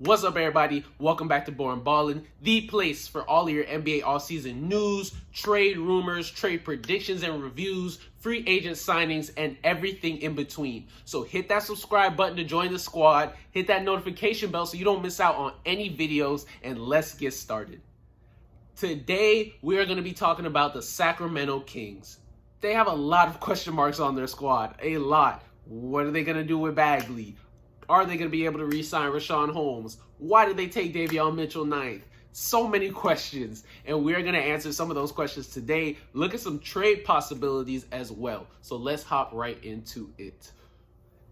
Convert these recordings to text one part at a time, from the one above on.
What's up, everybody? Welcome back to Boring Ballin', the place for all of your NBA offseason news, trade rumors, trade predictions and reviews, free agent signings, and everything in between. So hit that subscribe button to join the squad, hit that notification bell so you don't miss out on any videos, and let's get started. Today, we are going to be talking about the Sacramento Kings. They have a lot of question marks on their squad, a lot. What are they going to do with Bagley? Are they going to be able to re-sign Holmes? Why did they take DeAaron Mitchell 9th? So many questions, and we're going to answer some of those questions today. Look at some trade possibilities as well. So let's hop right into it.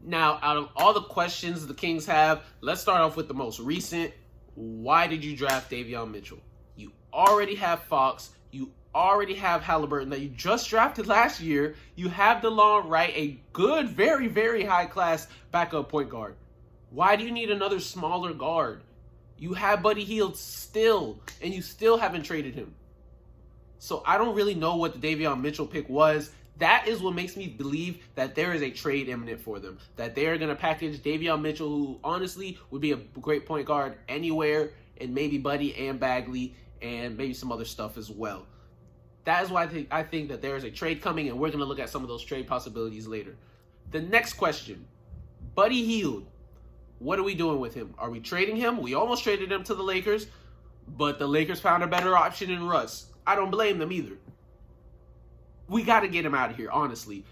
Now, out of all the questions the Kings have, let's start off with the most recent. Why did you draft DeAaron Mitchell? You already have Fox. You already have Halliburton that you just drafted last year. You have DeAaron Wright, a good, very, very high-class backup point guard. Why do you need another smaller guard? You have Buddy Hield still, and you still haven't traded him. So I don't really know what the DeAaron Mitchell pick was. That is what makes me believe that there is a trade imminent for them. That they are going to package DeAaron Mitchell, who honestly would be a great point guard anywhere, and maybe Buddy and Bagley, and maybe some other stuff as well. That is why I think that there is a trade coming, and we're going to look at some of those trade possibilities later. The next question, Buddy Hield. What are we doing with him? Are we trading him? We almost traded him to the Lakers, but the Lakers found a better option in Russ. I don't blame them either. We got to get him out of here, honestly.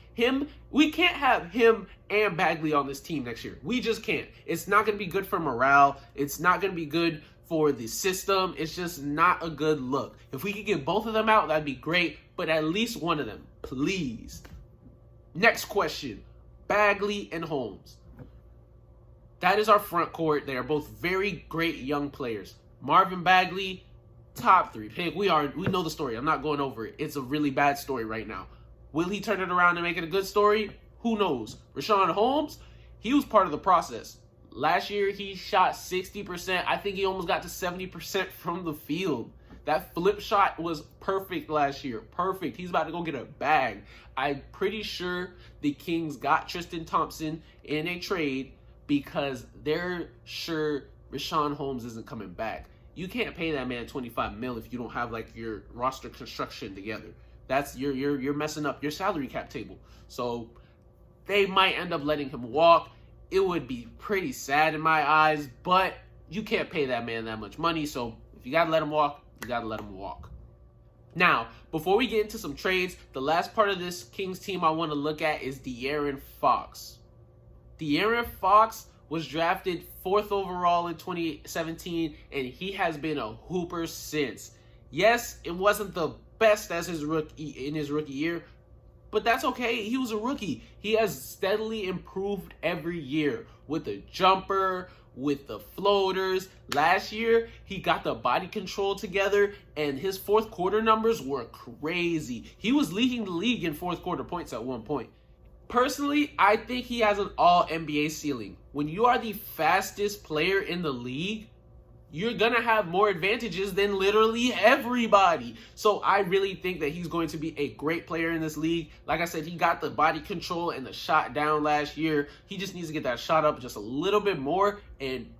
We can't have him and Bagley on this team next year. We just can't. It's not going to be good for morale. It's not going to be good for the system. It's just not a good look. If we could get both of them out, that'd be great, but at least one of them, please. Next question, Bagley and Holmes. That is our front court. They are both very great young players. Marvin Bagley, top 3 pick. We know the story. I'm not going over it. It's a really bad story right now. Will he turn it around and make it a good story? Who knows? Holmes, he was part of the process. Last year, he shot 60%. I think he almost got to 70% from the field. That flip shot was perfect last year. Perfect. He's about to go get a bag. I'm pretty sure the Kings got Tristan Thompson in a trade because they're sure Holmes isn't coming back. You can't pay that man $25 million if you don't have like your roster construction together. That's you're messing up your salary cap table. So they might end up letting him walk. It would be pretty sad in my eyes, but you can't pay that man that much money. So if you gotta let him walk, you gotta let him walk. Now, before we get into some trades, the last part of this Kings team I want to look at is De'Aaron Fox. De'Aaron Fox was drafted 4th overall in 2017, and he has been a hooper since. Yes, it wasn't the best as his rookie year, but that's okay. He was a rookie. He has steadily improved every year with the jumper, with the floaters. Last year, he got the body control together, and his fourth quarter numbers were crazy. He was leading the league in fourth quarter points at one point. Personally, I think he has an all-NBA ceiling. When you are the fastest player in the league, you're going to have more advantages than literally everybody. So I really think that he's going to be a great player in this league. Like I said, he got the body control and the shot down last year. He just needs to get that shot up just a little bit more. And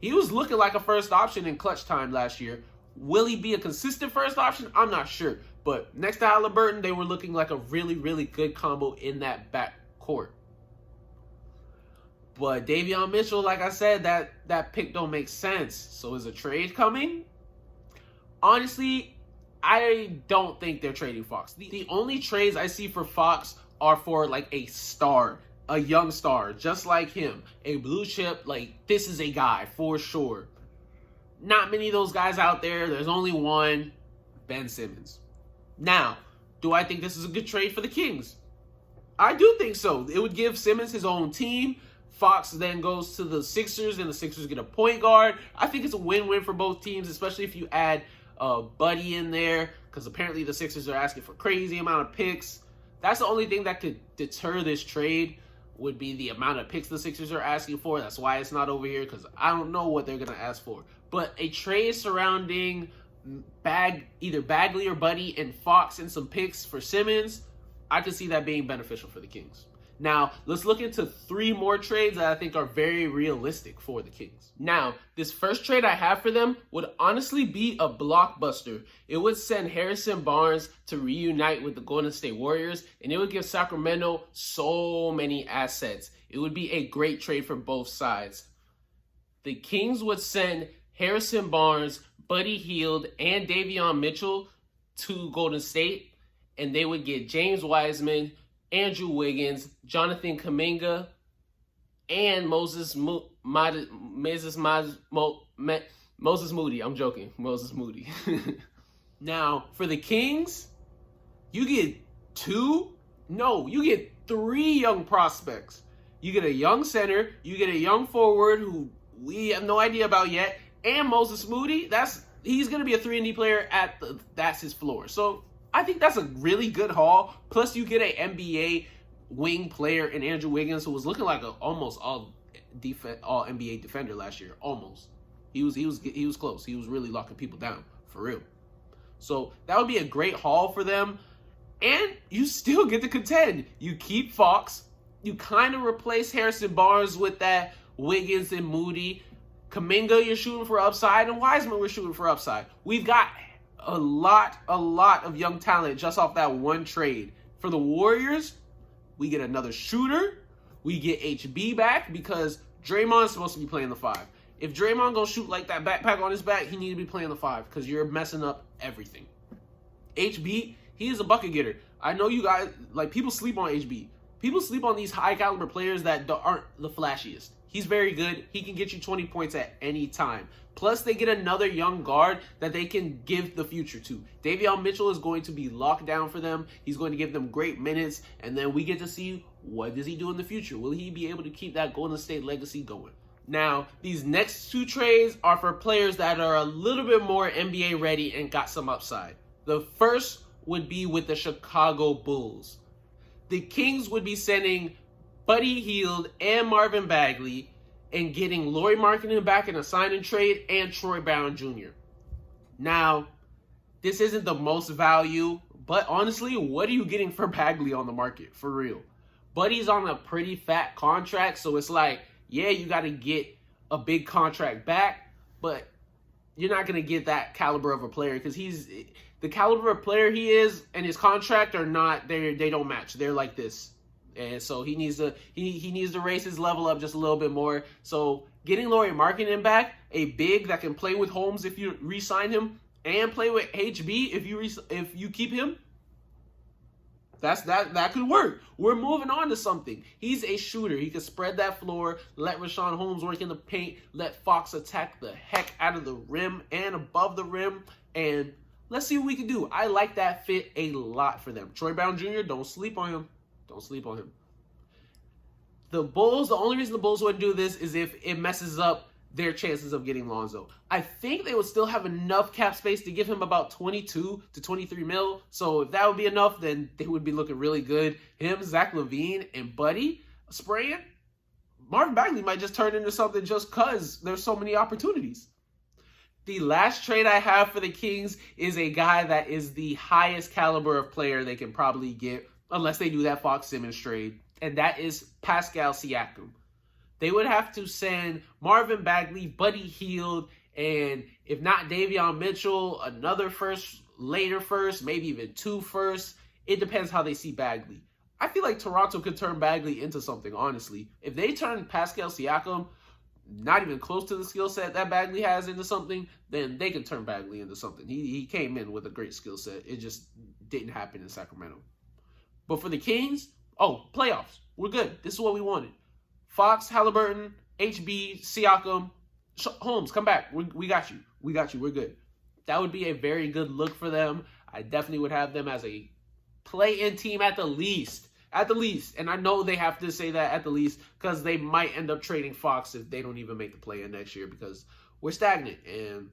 he was looking like a first option in clutch time last year. Will he be a consistent first option? I'm not sure. But next to Halliburton, they were looking like a really, really good combo in that back court. But DeAaron Mitchell, like I said, that pick don't make sense. So is a trade coming? Honestly, I don't think they're trading Fox. The only trades I see for Fox are for like a star, a young star, just like him. A blue chip, like this is a guy for sure. Not many of those guys out there. There's only one, Ben Simmons. Now, do I think this is a good trade for the Kings? I do think so. It would give Simmons his own team. Fox then goes to the Sixers, and the Sixers get a point guard. I think it's a win-win for both teams, especially if you add Buddy in there, because apparently the Sixers are asking for crazy amount of picks. That's the only thing that could deter this trade would be the amount of picks the Sixers are asking for. That's why it's not over here, because I don't know what they're going to ask for. But a trade surrounding either Bagley or Buddy and Fox and some picks for Simmons, I could see that being beneficial for the Kings. Now, let's look into 3 more trades that I think are very realistic for the Kings. Now, this first trade I have for them would honestly be a blockbuster. It would send Harrison Barnes to reunite with the Golden State Warriors, and it would give Sacramento so many assets. It would be a great trade for both sides. The Kings would send Harrison Barnes, Buddy Hield, and DeAaron Mitchell to Golden State, and they would get James Wiseman, Andrew Wiggins, Jonathan Kuminga, and Moses Moody. I'm joking. Moses Moody. Now, for the Kings, you get 3 young prospects. You get a young center, you get a young forward who we have no idea about yet, and Moses Moody. He's going to be a 3-and-D player that's his floor. So I think that's a really good haul. Plus, you get an NBA wing player in Andrew Wiggins, who was looking like an almost all NBA defender last year. Almost. He was close. He was really locking people down for real. So that would be a great haul for them, and you still get to contend. You keep Fox. You kind of replace Harrison Barnes with that Wiggins and Moody. Kuminga, you're shooting for upside, and Wiseman, we're shooting for upside. We've got a lot of young talent just off that one trade. For the Warriors, we get another shooter. We get HB back because Draymond's supposed to be playing the 5. If Draymond gonna shoot like that backpack on his back, he need to be playing the 5 because you're messing up everything. HB, he is a bucket getter. I know you guys, people sleep on HB. People sleep on these high caliber players that aren't the flashiest. He's very good. He can get you 20 points at any time. Plus, they get another young guard that they can give the future to. DeAaron Mitchell is going to be locked down for them. He's going to give them great minutes. And then we get to see, what does he do in the future? Will he be able to keep that Golden State legacy going? Now, these next 2 trades are for players that are a little bit more NBA ready and got some upside. The first would be with the Chicago Bulls. The Kings would be sending Buddy Hield and Marvin Bagley and getting Lauri Markkanen back in a sign and trade and Troy Brown Jr. Now, this isn't the most value, but honestly, what are you getting for Bagley on the market? For real. Buddy's on a pretty fat contract, so it's like, yeah, you got to get a big contract back, but you're not going to get that caliber of a player because the caliber of player he is and his contract are not, they don't match. They're like this. And so he needs to raise his level up just a little bit more. So getting Lauri Markkanen back, a big that can play with Holmes if you re-sign him, and play with HB if you keep him, that could work. We're moving on to something. He's a shooter. He can spread that floor, let Richaun Holmes work in the paint, let Fox attack the heck out of the rim and above the rim, and let's see what we can do. I like that fit a lot for them. Troy Brown Jr., don't sleep on him. Don't sleep on him. The Bulls, the only reason the Bulls wouldn't do this is if it messes up their chances of getting Lonzo. I think they would still have enough cap space to give him about 22 to 23 mil. So if that would be enough, then they would be looking really good. Him, Zach LaVine, and Buddy spraying. Marvin Bagley might just turn into something just because there's so many opportunities. The last trade I have for the Kings is a guy that is the highest caliber of player they can probably get, unless they do that Fox Simmons trade, and that is Pascal Siakam. They would have to send Marvin Bagley, Buddy Hield, and if not DeAaron Mitchell, another later first, maybe even 2 firsts. It depends how they see Bagley. I feel like Toronto could turn Bagley into something, honestly. If they turn Pascal Siakam, not even close to the skill set that Bagley has, into something, then they can turn Bagley into something. He came in with a great skill set. It just didn't happen in Sacramento. But for the Kings, playoffs. We're good. This is what we wanted. Fox, Halliburton, HB, Siakam, Holmes, come back. We got you. We got you. We're good. That would be a very good look for them. I definitely would have them as a play-in team at the least. At the least. And I know they have to say that at the least because they might end up trading Fox if they don't even make the play-in next year because we're stagnant. And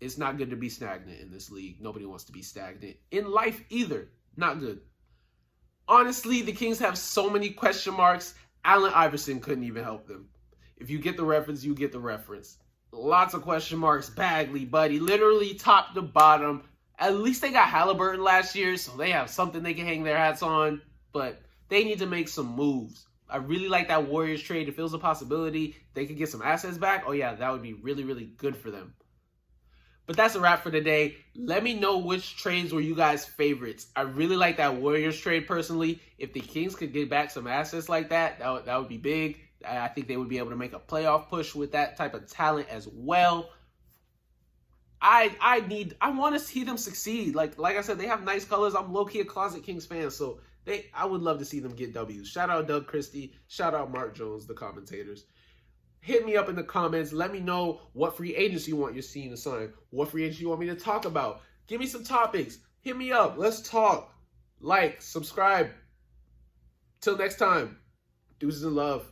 it's not good to be stagnant in this league. Nobody wants to be stagnant. In life either. Not good. Honestly, the Kings have so many question marks. Allen Iverson couldn't even help them. If you get the reference, you get the reference. Lots of question marks. Bagley, Buddy, literally top to bottom. At least they got Halliburton last year, so they have something they can hang their hats on. But they need to make some moves. I really like that Warriors trade. If it was a possibility, they could get some assets back. Oh yeah, that would be really, really good for them. But that's a wrap for today. Let me know which trades were you guys' favorites. I really like that Warriors trade personally. If the Kings could get back some assets like that, that would be big. I think they would be able to make a playoff push with that type of talent as well. I want to see them succeed. Like I said, they have nice colors. I'm low-key a closet Kings fan, so I would love to see them get W's. Shout out Doug Christie. Shout out Mark Jones, the commentators. Hit me up in the comments. Let me know what free agents you want your team to sign. What free agents you want me to talk about. Give me some topics. Hit me up. Let's talk. Like, subscribe. Till next time. Deuces and love.